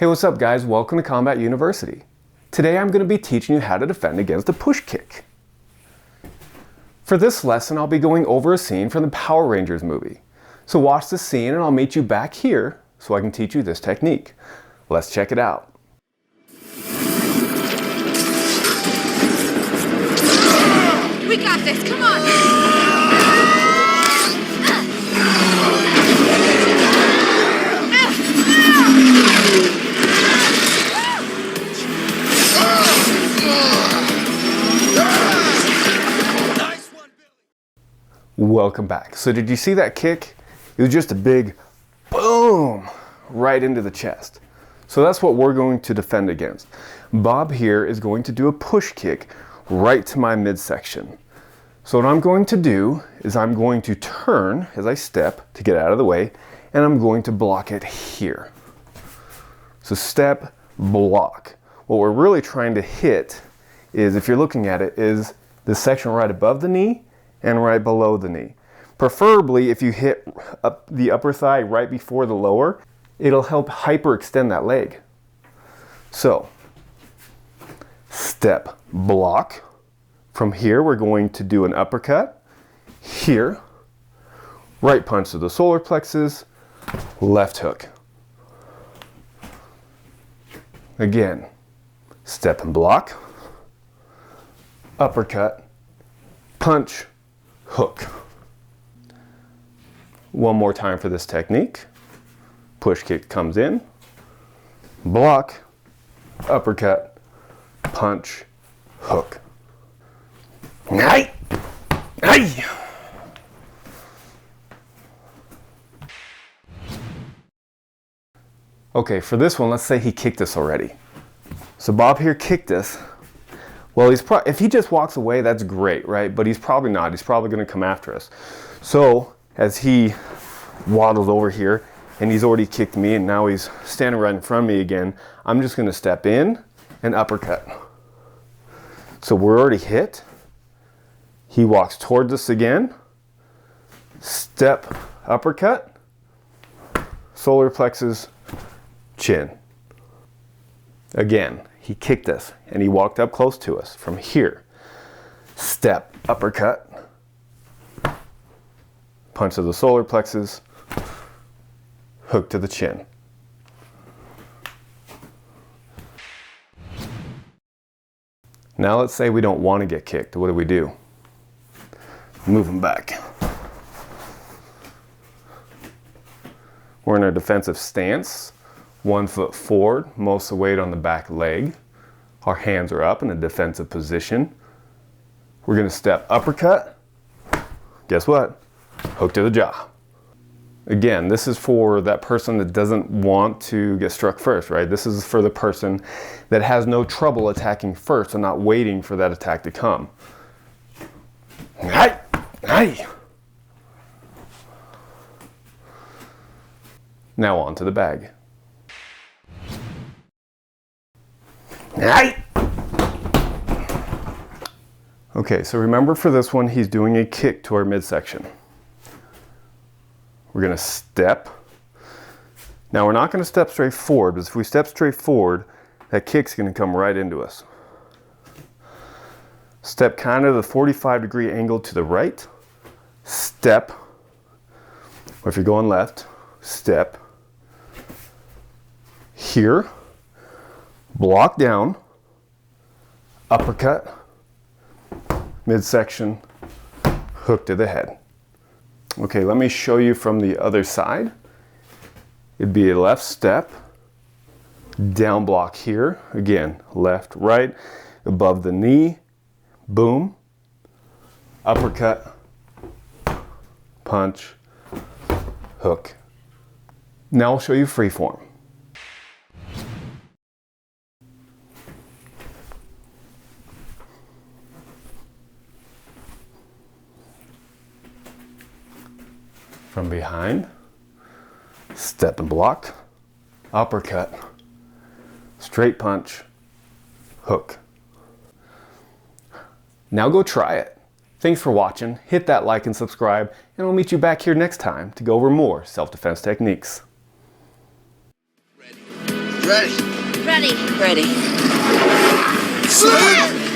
Hey, what's up guys? Welcome to Combat University. Today I'm going to be teaching you how to defend against a push kick. For this lesson, I'll be going over a scene from the Power Rangers movie. So watch the scene and I'll meet you back here so I can teach you this technique. Let's check it out. We got this, come on! Welcome back. So did you see that kick? It was just a big boom right into the chest. So that's what we're going to defend against. Bob here is going to do a push kick right to my midsection. So what I'm going to do is I'm going to turn as I step to get out of the way, and I'm going to block it here. So step, block. What we're really trying to hit is, if you're looking at it, is the section right above the knee and right below the knee. Preferably if you hit up the upper thigh right before the lower, it'll help hyperextend that leg. So, step, block. From here we're going to do an uppercut. Here, right punch to the solar plexus, left hook. Again, step and block, uppercut, punch, hook. One more time for this technique. Push kick comes in, block, uppercut, punch, hook. Aye! Aye! Okay, for this one, let's say he kicked us already. So Bob here kicked us. Well, if he just walks away, that's great, right? But he's probably not. He's probably going to come after us. So as he waddles over here, and he's already kicked me, and now he's standing right in front of me again, I'm just going to step in and uppercut. So we're already hit. He walks towards us again. Step, uppercut, solar plexus, chin. Again, he kicked us and he walked up close to us from here. Step, uppercut, punch to the solar plexus, hook to the chin. Now let's say we don't want to get kicked. What do? Move him back. We're in our defensive stance. 1 foot forward, most of the weight on the back leg. Our hands are up in a defensive position. We're going to step uppercut. Guess what? Hook to the jaw. Again, this is for that person that doesn't want to get struck first, right? This is for the person that has no trouble attacking first and not waiting for that attack to come. Aye! Aye! Now on to the bag. Aye! Okay, so remember for this one, he's doing a kick to our midsection. We're going to step. Now we're not going to step straight forward, because if we step straight forward, that kick's going to come right into us. Step kind of the 45-degree angle to the right. Step. Or if you're going left, step. Here. Block down. Uppercut. Midsection. Hook to the head. Okay, let me show you from the other side. It'd be a left step. Down block here. Again, left, right. Above the knee. Boom, uppercut, punch, hook. Now I'll show you free form. From behind, step and block, uppercut, straight punch, hook. Now go try it. Thanks for watching, hit that like and subscribe, and I'll meet you back here next time to go over more self-defense techniques. Ready. Ready. Ready. Ready. Slam!